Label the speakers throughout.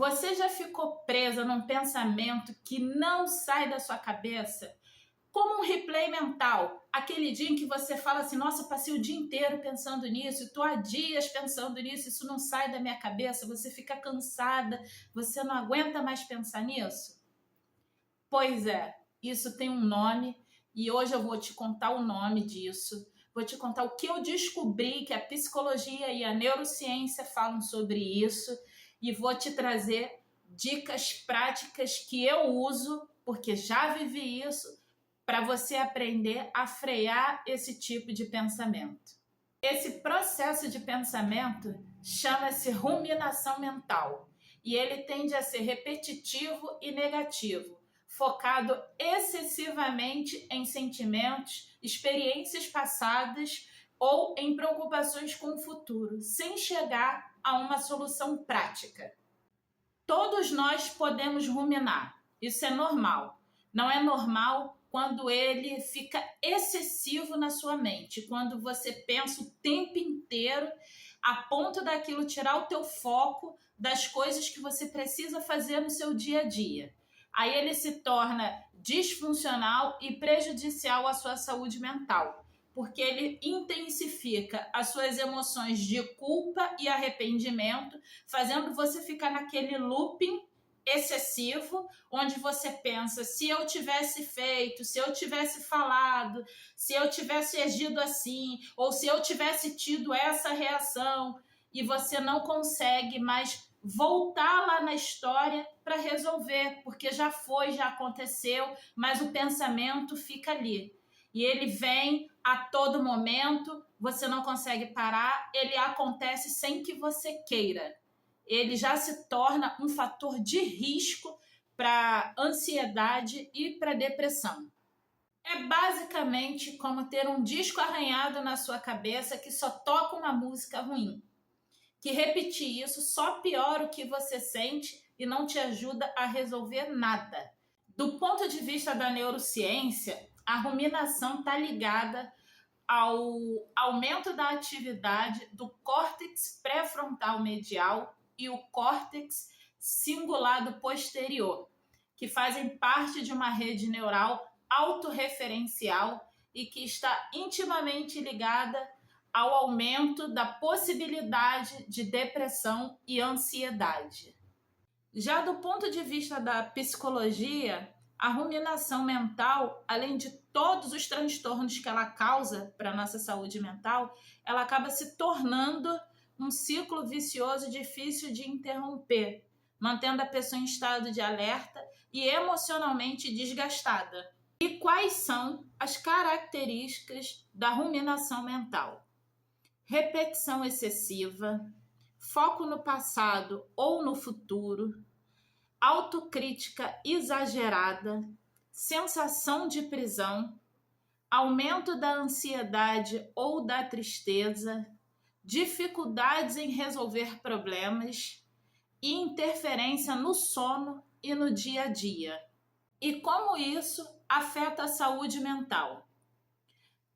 Speaker 1: Você já ficou presa num pensamento que não sai da sua cabeça? Como um replay mental, aquele dia em que você fala assim, nossa, passei o dia inteiro pensando nisso, estou há dias pensando nisso, isso não sai da minha cabeça, você fica cansada, você não aguenta mais pensar nisso? Pois é, isso tem um nome e hoje eu vou te contar o nome disso, vou te contar o que eu descobri, que a psicologia e a neurociência falam sobre isso e vou te trazer dicas práticas que eu uso, porque já vivi isso, para você aprender a frear esse tipo de pensamento. Esse processo de pensamento chama-se ruminação mental e ele tende a ser repetitivo e negativo, focado excessivamente em sentimentos, experiências passadas ou em preocupações com o futuro, sem chegar a uma solução prática. Todos nós podemos ruminar, isso é normal. Não é normal quando ele fica excessivo na sua mente, quando você pensa o tempo inteiro a ponto daquilo tirar o teu foco das coisas que você precisa fazer no seu dia a dia. Aí ele se torna disfuncional e prejudicial à sua saúde mental, porque ele intensifica as suas emoções de culpa e arrependimento, fazendo você ficar naquele looping excessivo, onde você pensa, se eu tivesse feito, se eu tivesse falado, se eu tivesse agido assim, ou se eu tivesse tido essa reação, e você não consegue mais voltar lá na história para resolver, porque já foi, já aconteceu, mas o pensamento fica ali. E ele vem a todo momento, você não consegue parar, ele acontece sem que você queira. Ele já se torna um fator de risco para ansiedade e para depressão. É basicamente como ter um disco arranhado na sua cabeça que só toca uma música ruim. Que repetir isso só piora o que você sente e não te ajuda a resolver nada. Do ponto de vista da neurociência, a ruminação está ligada ao aumento da atividade do córtex pré-frontal medial e o córtex cingulado posterior, que fazem parte de uma rede neural autorreferencial e que está intimamente ligada ao aumento da possibilidade de depressão e ansiedade. Já do ponto de vista da psicologia, a ruminação mental, além de todos os transtornos que ela causa para a nossa saúde mental, ela acaba se tornando um ciclo vicioso difícil de interromper, mantendo a pessoa em estado de alerta e emocionalmente desgastada. E quais são as características da ruminação mental? Repetição excessiva, foco no passado ou no futuro, autocrítica exagerada, sensação de prisão, aumento da ansiedade ou da tristeza, dificuldades em resolver problemas e interferência no sono e no dia a dia. E como isso afeta a saúde mental?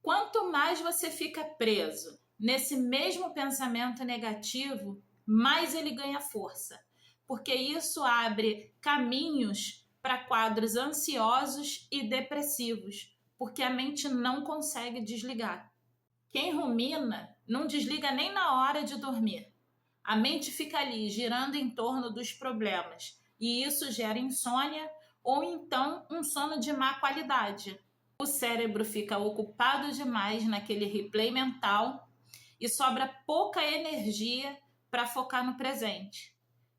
Speaker 1: Quanto mais você fica preso nesse mesmo pensamento negativo, mais ele ganha força, porque isso abre caminhos para quadros ansiosos e depressivos, porque a mente não consegue desligar. Quem rumina não desliga nem na hora de dormir. A mente fica ali girando em torno dos problemas e isso gera insônia ou então um sono de má qualidade. O cérebro fica ocupado demais naquele replay mental e sobra pouca energia para focar no presente.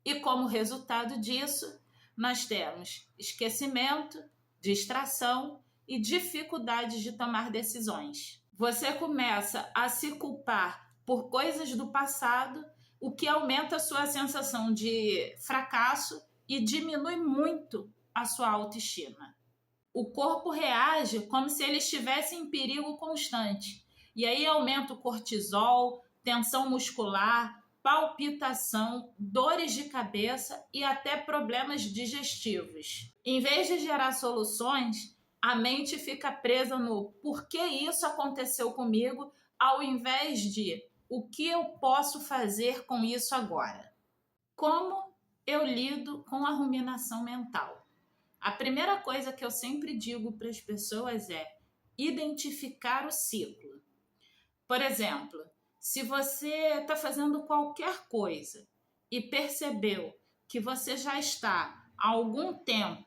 Speaker 1: E como resultado disso, nós temos esquecimento, distração e dificuldades de tomar decisões. Você começa a se culpar por coisas do passado, o que aumenta a sua sensação de fracasso e diminui muito a sua autoestima. O corpo reage como se ele estivesse em perigo constante. E aí aumenta o cortisol, tensão muscular, palpitação, dores de cabeça e até problemas digestivos. Em vez de gerar soluções, a mente fica presa no por que isso aconteceu comigo, ao invés de o que eu posso fazer com isso agora. Como eu lido com a ruminação mental? A primeira coisa que eu sempre digo para as pessoas é identificar o ciclo. Por exemplo, se você está fazendo qualquer coisa e percebeu que você já está há algum tempo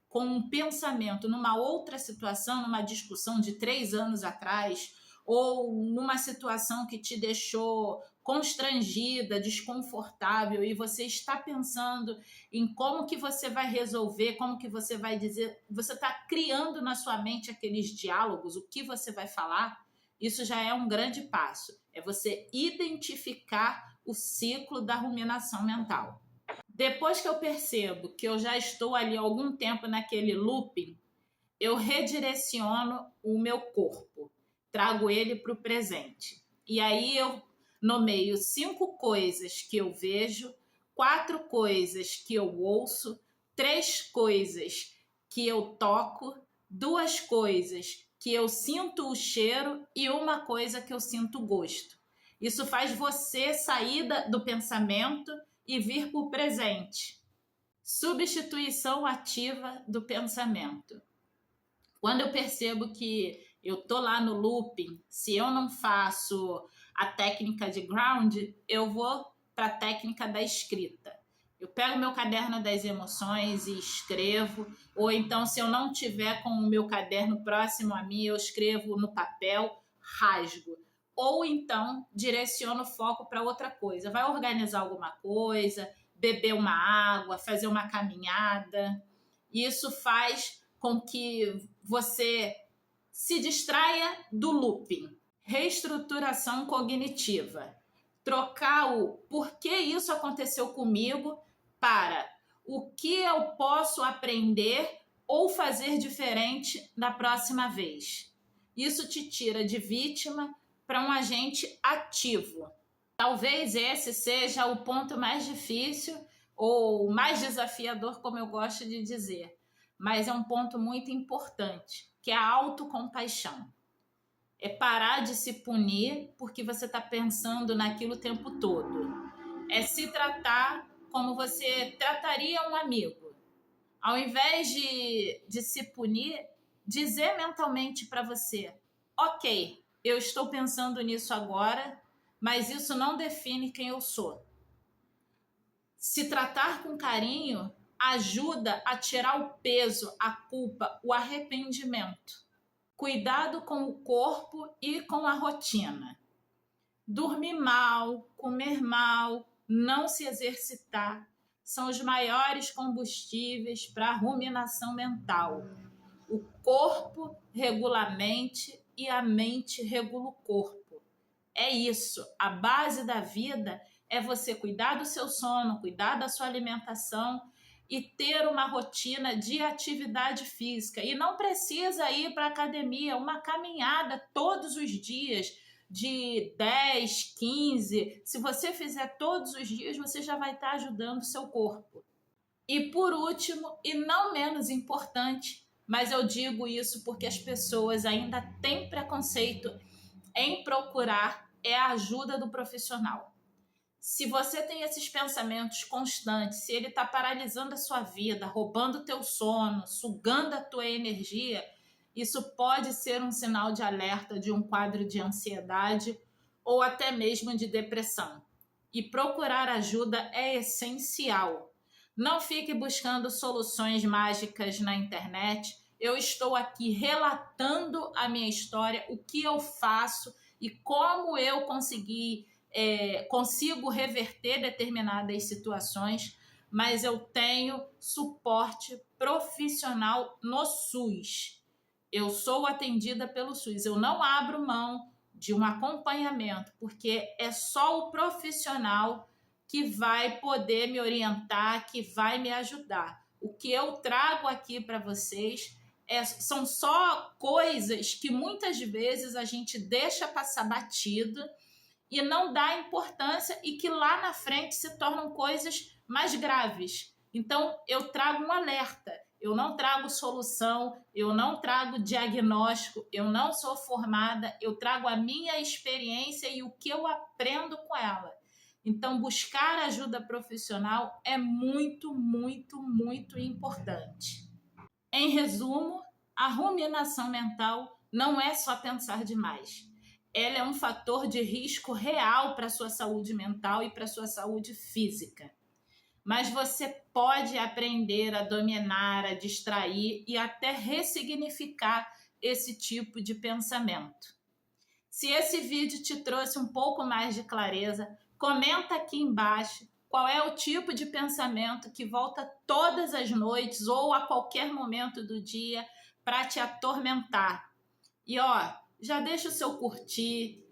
Speaker 1: com um pensamento numa outra situação, numa discussão de 3 anos atrás, ou numa situação que te deixou constrangida, desconfortável, e você está pensando em como que você vai resolver, como que você vai dizer, você está criando na sua mente aqueles diálogos, o que você vai falar, isso já é um grande passo. É você identificar o ciclo da ruminação mental. Depois que eu percebo que eu já estou ali há algum tempo naquele looping, eu redireciono o meu corpo, trago ele para o presente. E aí eu nomeio 5 coisas que eu vejo, 4 coisas que eu ouço, 3 coisas que eu toco, 2 coisas que eu sinto o cheiro e 1 coisa que eu sinto o gosto. Isso faz você sair do pensamento e vir para o presente. Substituição ativa do pensamento. Quando eu percebo que eu tô lá no looping, se eu não faço a técnica de ground, eu vou para a técnica da escrita. Eu pego meu caderno das emoções e escrevo, ou então se eu não tiver com o meu caderno próximo a mim, eu escrevo no papel, rasgo. Ou então direciono o foco para outra coisa. Vai organizar alguma coisa, beber uma água, fazer uma caminhada. Isso faz com que você se distraia do looping. Reestruturação cognitiva. Trocar o porquê isso aconteceu comigo para o que eu posso aprender ou fazer diferente da próxima vez. Isso te tira de vítima para um agente ativo. Talvez esse seja o ponto mais difícil ou mais desafiador, como eu gosto de dizer, mas é um ponto muito importante, que é a autocompaixão. É parar de se punir porque você está pensando naquilo o tempo todo. É se tratar como você trataria um amigo. Ao invés de se punir, dizer mentalmente para você: ok, eu estou pensando nisso agora, mas isso não define quem eu sou. Se tratar com carinho ajuda a tirar o peso, a culpa, o arrependimento. Cuidado com o corpo e com a rotina. Dormir mal, comer mal, não se exercitar são os maiores combustíveis para a ruminação mental. O corpo regula a mente e a mente regula o corpo. É isso. A base da vida é você cuidar do seu sono, cuidar da sua alimentação e ter uma rotina de atividade física. E não precisa ir para a academia, uma caminhada todos os dias de 10, 15. Se você fizer todos os dias, você já vai estar ajudando o seu corpo. E por último, e não menos importante, mas eu digo isso porque as pessoas ainda têm preconceito em procurar, é a ajuda do profissional. Se você tem esses pensamentos constantes, se ele está paralisando a sua vida, roubando o teu sono, sugando a tua energia, isso pode ser um sinal de alerta de um quadro de ansiedade ou até mesmo de depressão. E procurar ajuda é essencial. Não fique buscando soluções mágicas na internet. Eu estou aqui relatando a minha história, o que eu faço e como eu consigo reverter determinadas situações, mas eu tenho suporte profissional no SUS. Eu sou atendida pelo SUS. Eu não abro mão de um acompanhamento, porque é só o profissional que vai poder me orientar, que vai me ajudar. O que eu trago aqui para vocês são só coisas que muitas vezes a gente deixa passar batido e não dá importância e que lá na frente se tornam coisas mais graves. Então, eu trago um alerta. Eu não trago solução, eu não trago diagnóstico, eu não sou formada, eu trago a minha experiência e o que eu aprendo com ela. Então, buscar ajuda profissional é muito, muito, muito importante. Em resumo, a ruminação mental não é só pensar demais. Ela é um fator de risco real para a sua saúde mental e para a sua saúde física. Mas você pode aprender a dominar, a distrair e até ressignificar esse tipo de pensamento. Se esse vídeo te trouxe um pouco mais de clareza, comenta aqui embaixo qual é o tipo de pensamento que volta todas as noites ou a qualquer momento do dia para te atormentar. E já deixa o seu curtir,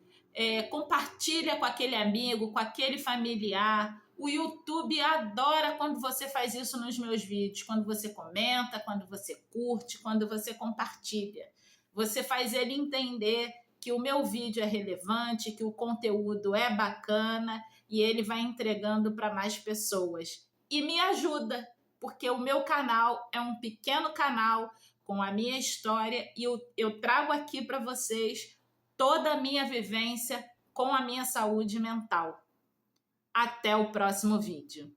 Speaker 1: compartilha com aquele amigo, com aquele familiar. O YouTube adora quando você faz isso nos meus vídeos, quando você comenta, quando você curte, quando você compartilha. Você faz ele entender que o meu vídeo é relevante, que o conteúdo é bacana e ele vai entregando para mais pessoas. E me ajuda, porque o meu canal é um pequeno canal com a minha história e eu trago aqui para vocês toda a minha vivência com a minha saúde mental. Até o próximo vídeo.